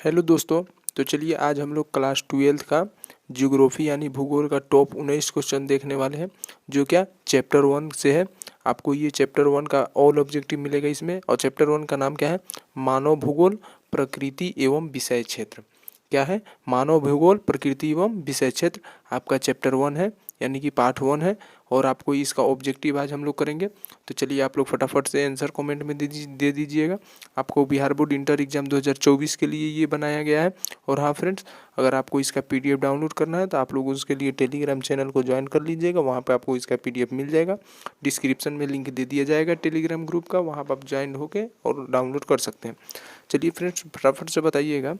Hello दोस्तों। तो चलिए आज हम लोग क्लास 12 का ज्योग्राफी यानी भूगोल का टॉप 19 क्वेश्चन देखने वाले हैं, जो क्या चैप्टर 1 से है। आपको ये चैप्टर 1 का ऑल ऑब्जेक्टिव मिलेगा इसमें, और चैप्टर 1 का नाम क्या है? मानव भूगोल, प्रकृति एवं विषय क्षेत्र। क्या है? मानव भूगोल, प्रकृति एवं विषय क्षेत्र आपका चैप्टर 1 है, यानी कि पार्ट 1 है। और आपको इसका ऑब्जेक्टिव आज हम लोग करेंगे। तो चलिए आप लोग फटाफट से आंसर कमेंट में दे दीजिएगा। आपको बिहार बोर्ड इंटर एग्जाम 2024 के लिए ये बनाया गया है। और हाँ फ्रेंड्स, अगर आपको इसका पीडीएफ डाउनलोड करना है तो आप लोग उसके लिए टेलीग्राम चैनल को ज्वाइन कर लीजिएगा। वहाँ पे आपको इसका पीडीएफ मिल जाएगा। डिस्क्रिप्शन में लिंक दे दिया जाएगा टेलीग्राम ग्रुप का, वहाँ पर आप ज्वाइन होकर और डाउनलोड कर सकते हैं। चलिए फ्रेंड्स फटाफट से बताइएगा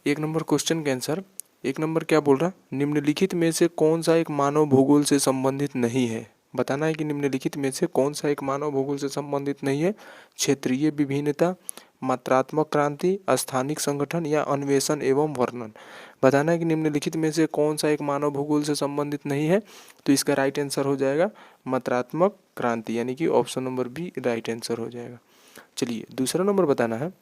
एक नंबर क्वेश्चन का आंसर। एक नंबर क्या बोल रहा? निम्नलिखित में से कौन सा एक मानव भूगोल से संबंधित नहीं है? बताना है कि निम्नलिखित में से कौन सा एक मानव भूगोल से संबंधित नहीं है। क्षेत्रीय विभिन्नता, मात्रात्मक क्रांति, स्थानिक संगठन या अन्वेषण एवं वर्णन। बताना है कि निम्नलिखित में से कौन सा एक मानव भूगोल से संबंधित नहीं है। तो इसका राइट आंसर हो जाएगा मात्रात्मक क्रांति, यानी कि option number b right answer हो जाएगा। चलिए दूसरा नंबर बताना है,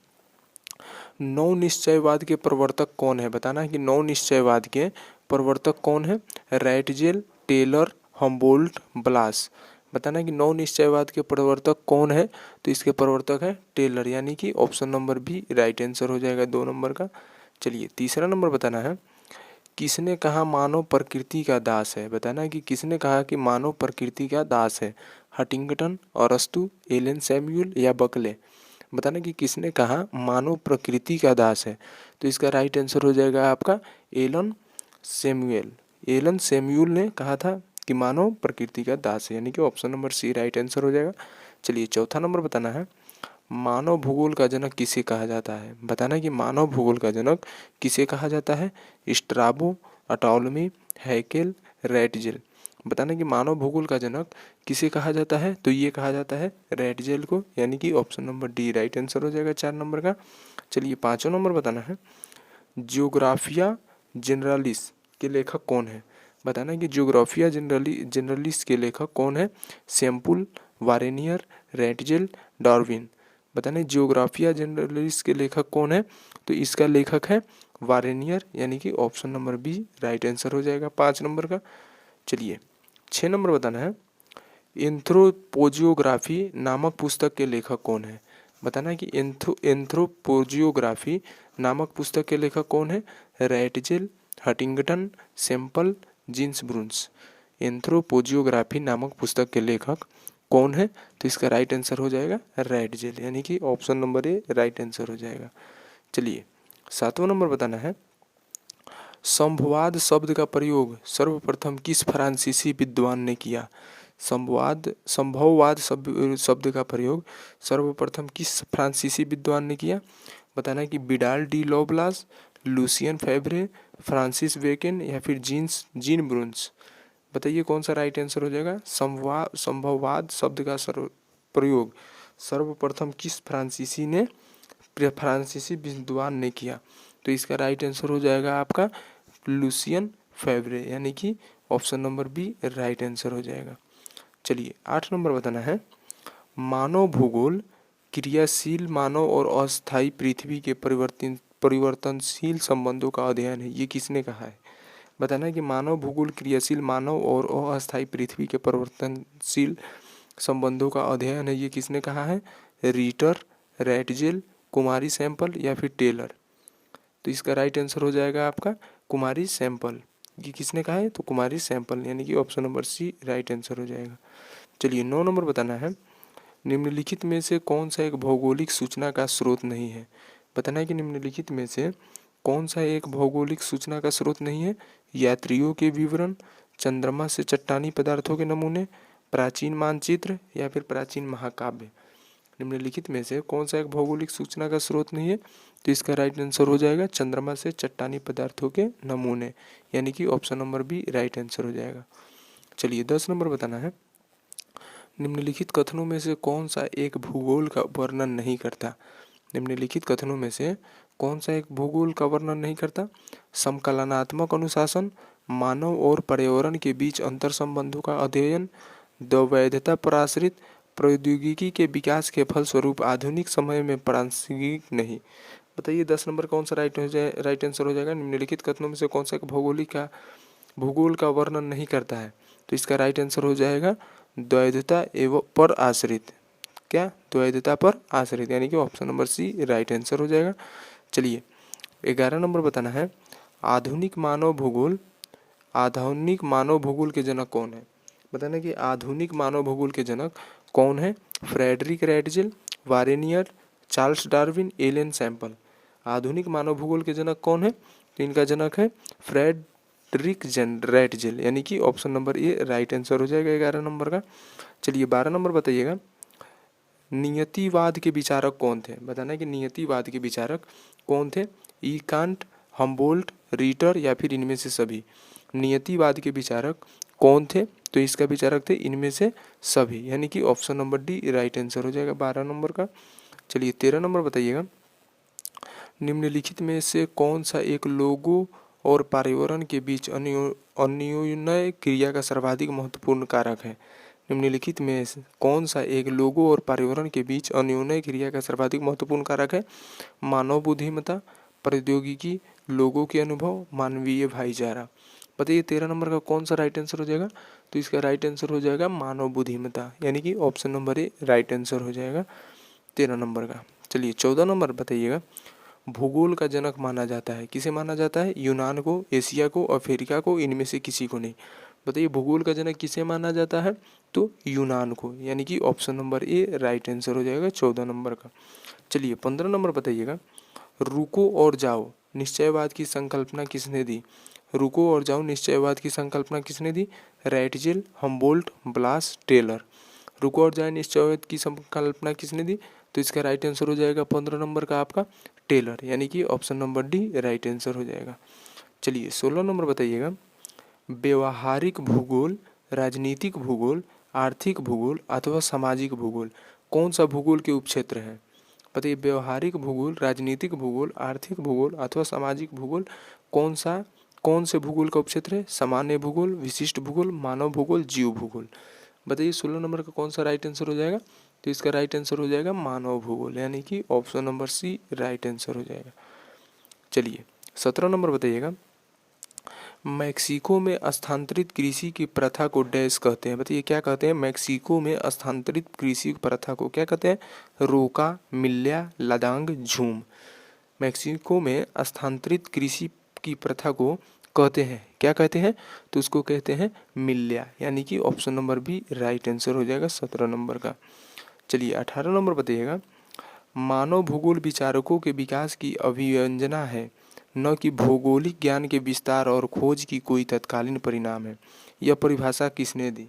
नौ निश्चयवाद के प्रवर्तक कौन है? बताना है कि नौ निश्चयवाद के प्रवर्तक कौन है? रैटजेल, टेलर, हम्बोल्ट, ब्लास। बताना है कि नौ निश्चयवाद के प्रवर्तक कौन है? तो इसके प्रवर्तक है टेलर, यानी कि option number b right answer हो जाएगा 2 नंबर का। चलिए तीसरा नंबर बताना है, किसने कहा मानव प्रकृति का दास है? बताना है कि किसने कहा कि मानव प्रकृति का दास है? हटिंगटन, अरस्तु, एलन सैमुअल या बकले। बताना कि किसने कहा मानव प्रकृति का दास है। तो इसका राइट आंसर हो जाएगा आपका एलन सैमुअल। एलन सैमुअल ने कहा था कि मानव प्रकृति का दास है, यानी कि option number c right answer हो जाएगा। चलिए चौथा नंबर बताना है, मानव भूगोल का जनक किसे कहा जाता है? बताना कि मानव भूगोल का जनक किसे कहा जाता है? स्ट्राबो, अटोलमी, हैकेल, रैटजेल। बताना कि मानव भूगोल का जनक किसे कहा जाता है? तो ये कहा जाता है रैटजेल को, यानी कि option number D right answer हो जाएगा 4 नंबर का। चलिए पाँचों नंबर बताना है, जियोग्राफिया जनरलिस के लेखक कौन है? बताना कि जियोग्राफिया जनरलिस के लेखक कौन है? Semple, Varenius, Ratzel, Darwin. बताना जियोग्राफिया जनरलिस के लेखक कौन है? तो इसका लेखक है वारेनियर, यानी कि option number b right answer हो जाएगा 5 नंबर का। चलिए 6 नंबर बताना है, एंथ्रोपोजियोग्राफी नामक पुस्तक के लेखक कौन है? बताना है कि एंथ्रोपोजियोग्राफी नामक पुस्तक के लेखक कौन है? रैटजेल, हटिंगटन, सैम्पल, जीन्स ब्रून्स। एंथ्रोपोजियोग्राफी नामक पुस्तक के लेखक कौन है? तो इसका राइट आंसर हो जाएगा रैटजेल, यानी कि option number A right answer हो जाएगा। चलिए 7वां नंबर बताना है, संभवाद शब्द का प्रयोग सर्वप्रथम किस फ्रांसीसी विद्वान ने किया? संभववाद शब्द का प्रयोग सर्वप्रथम किस फ्रांसीसी विद्वान ने किया? बताना है कि Vidal de Lablache, Lucien Febvre, Francis Bacon या फिर जीन ब्रून्स। बताइए कौन सा राइट आंसर हो जाएगा? संभववाद शब्द का प्रयोग सर्वप्रथम किस फ्रांसीसी विद्वान ने किया? तो इसका राइट आंसर हो जाएगा आपका लुसियन फेब्रे, यानी कि option number b right answer हो जाएगा। चलिए 8 नंबर बताना है, मानव भूगोल क्रियाशील मानव और अस्थायी पृथ्वी के परिवर्तनशील संबंधों का अध्ययन है, ये किसने कहा है? बताना है कि मानव भूगोल क्रियाशील मानव और अस्थायी पृथ्वी के परिवर्तनशील संबंधों का अध्ययन है, ये किसने कहा है? रीटर, रैटजेल, कुमारी सैंपल या फिर टेलर। तो इसका राइट आंसर हो जाएगा आपका कुमारी सैंपल। ये किसने कहा है? तो कुमारी सैंपल, यानी कि option number c right answer हो जाएगा। चलिए 9 नंबर बताना है, निम्नलिखित में से कौन सा एक भौगोलिक सूचना का स्रोत नहीं है? बताना है कि निम्नलिखित में से कौन सा एक भौगोलिक सूचना का स्रोत नहीं है? यात्रियों के विवरण, चंद्रमा से चट्टानी पदार्थों के नमूने, प्राचीन मानचित्र या फिर प्राचीन महाकाव्य। निम्नलिखित में से कौन सा एक भौगोलिक सूचना का स्रोत नहीं है? तो इसका राइट आंसर हो जाएगा चंद्रमा से चट्टानी पदार्थों के नमूने, यानी कि option number b right answer हो जाएगा। चलिए 10 नंबर बताना है, निम्नलिखित कथनों में से कौन सा एक भूगोल का वर्णन नहीं करता? निम्नलिखित कथनों में से कौन सा एक भूगोल का वर्णन नहीं करता? समकलनात्मक अनुशासन, मानव और पर्यावरण के बीच अंतर संबंधों का अध्ययन, द्वैधता पर आश्रित, प्रौद्योगिकी के विकास के फलस्वरूप आधुनिक समय में प्रासंगिक नहीं। बताइए 10 नंबर कौन सा राइट आंसर हो जाएगा। निम्नलिखित कथनों में से कौन सा भूगोल का वर्णन नहीं करता है। तो इसका राइट आंसर हो जाएगा द्वैधता एवं पर आश्रित। क्या? द्वैधता पर आश्रित, यानी कि option number c right answer हो जाएगा। चलिए 11 नंबर बताना है, आधुनिक मानव भूगोल के जनक कौन है। बताना कि आधुनिक मानव भूगोल के जनक कौन है। Friedrich Ratzel, Varenius, Charles Darwin, Ellen Semple. आधुनिक मानव भूगोल के जनक कौन है। तो इनका जनक है फ्रेडरिक रैटजेल, यानी कि option number A right answer हो जाएगा 11 नंबर का। चलिए 12 नंबर बताइएगा, नियतिवाद के विचारक कौन थे। बताना कि नियतिवाद के विचारक कौन थे। ई कांट, हम्बोल्ट, रीटर या फिर इनमें से सभी। नियतिवाद के विचारक कौन थे। तो इसका विचारक थे इनमें से सभी, यानी कि option number D right answer हो जाएगा 12 नंबर का। चलिए 13 नंबर बताइएगा, निम्नलिखित में से कौन सा एक लोगों और पर्यावरण के बीच अन्योन्य क्रिया का सर्वाधिक महत्वपूर्ण कारक है। निम्नलिखित में से कौन सा एक लोगों और पर्यावरण के बीच अन्योन्य क्रिया का सर्वाधिक महत्वपूर्ण कारक है। मानव बुद्धिमत्ता, प्रौद्योगिकी, लोगों के अनुभव, मानवीय भाईचारा। बताइए 13 नंबर का कौन सा राइट आंसर हो जाएगा। तो इसका राइट आंसर हो जाएगा मानव बुद्धिमत्ता, यानी कि option number A right answer हो जाएगा 13 नंबर का। चलिए 14 नंबर बताइएगा, भूगोल का जनक माना जाता है। किसे माना जाता है। यूनान को, एशिया को, अफ्रीका को, इनमें से किसी को नहीं। बताइए भूगोल का जनक किसे माना जाता है। तो यूनान को, यानी कि option number A right answer हो जाएगा 14 नंबर का। चलिए 15 नंबर बताइएगा, रुको और जाओ निश्चयवाद की संकल्पना किसने दी। रुको और जाओ निश्चयवाद की संकल्पना किसने दी। रैटजेल, हम्बोल्ट, ब्लास, टेलर। रुको और जाओ निश्चयवाद की संकल्पना किसने दी। तो इसका राइट आंसर हो जाएगा 15 नंबर का आपका टेलर, यानी कि option number D right answer हो जाएगा। चलिए 16 नंबर बताइएगा, व्यवहारिक भूगोल, राजनीतिक भूगोल, आर्थिक भूगोल अथवा सामाजिक भूगोल कौन सा भूगोल के उपक्षेत्र है। बताइए व्यवहारिक भूगोल, राजनीतिक भूगोल, आर्थिक भूगोल अथवा सामाजिक भूगोल कौन से भूगोल का उपक्षेत्र है। सामान्य भूगोल, विशिष्ट भूगोल, मानव भूगोल, जीव भूगोल। बताइए 16 नंबर का कौन सा राइट आंसर हो जाएगा। तो इसका राइट आंसर हो जाएगा मानव भूगोल, यानी कि option number c right answer हो जाएगा। चलिए 17 नंबर बताइएगा, मैक्सिको में स्थानांतरित कृषि की प्रथा को डैश कहते हैं। बताइए क्या कहते हैं। मैक्सिको में स्थानांतरित कृषि प्रथा को क्या कहते हैं। रोका, मिल्या, लदांग, झूम। मैक्सिको में स्थानांतरित कृषि की प्रथा को कहते हैं, क्या कहते हैं। तो उसको कहते हैं मिल्या, यानी कि option number b right answer हो जाएगा 17 नंबर का। चलिए 18 नंबर बताइएगा, मानव भूगोल विचारकों के विकास की अभिव्यंजना है, न कि भौगोलिक ज्ञान के विस्तार और खोज की कोई तत्कालीन परिणाम है। यह परिभाषा किसने दी।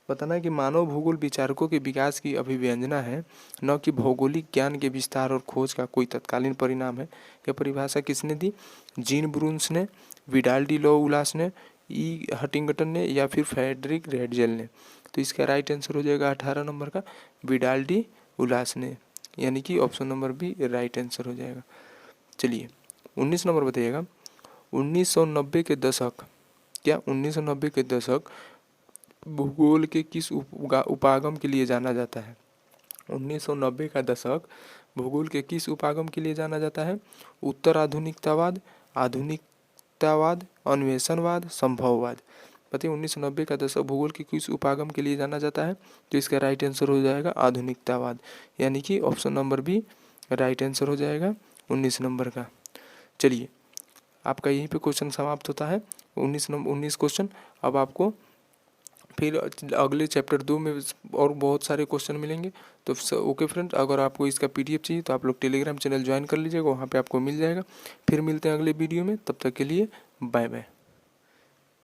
बताना कि मानव भूगोल विचारकों के विकास की अभिव्यंजना है, न कि भौगोलिक ज्ञान के विस्तार और खोज का कोई तत्कालीन परिणाम है। यह परिभाषा किसने दी। जीन ब्रून्स ने, विडाल डी लॉउलास ने, ई हटिंगटन ने या फिर फ्रेडरिक रैटजेल ने। तो इसका राइट आंसर हो जाएगा 18 नंबर का विडाल डी उलास ने, यानी कि option number b right answer हो जाएगा। चलिए 19 नंबर बताइएगा, 1990 के दशक, क्या 1990 के दशक भूगोल के किस उपागम के लिए जाना जाता है। 1990 का दशक भूगोल के किस उपागम के लिए जाना जाता है। उत्तर आधुनिकतावाद, अन्वेषणवाद, संभववाद। बताइए 1990 का दशक भूगोल के किस उपागम के लिए जाना जाता है। तो इसका राइट आंसर हो जाएगा आधुनिकतावाद, यानी कि option number b right answer हो जाएगा 19 नंबर का। चलिए आपका यहीं पे क्वेश्चन समाप्त होता है 19 क्वेश्चन। अब आपको फिर अगले चैप्टर 2 में और बहुत सारे क्वेश्चन मिलेंगे। तो ओके फ्रेंड, अगर आपको इसका PDF चाहिए तो आप लोग टेलीग्राम चैनल ज्वाइन कर लीजिएगा, वहाँ पे आपको मिल जाएगा। फिर मिलते हैं अगले वीडियो में, तब तक के लिए बाय बाय।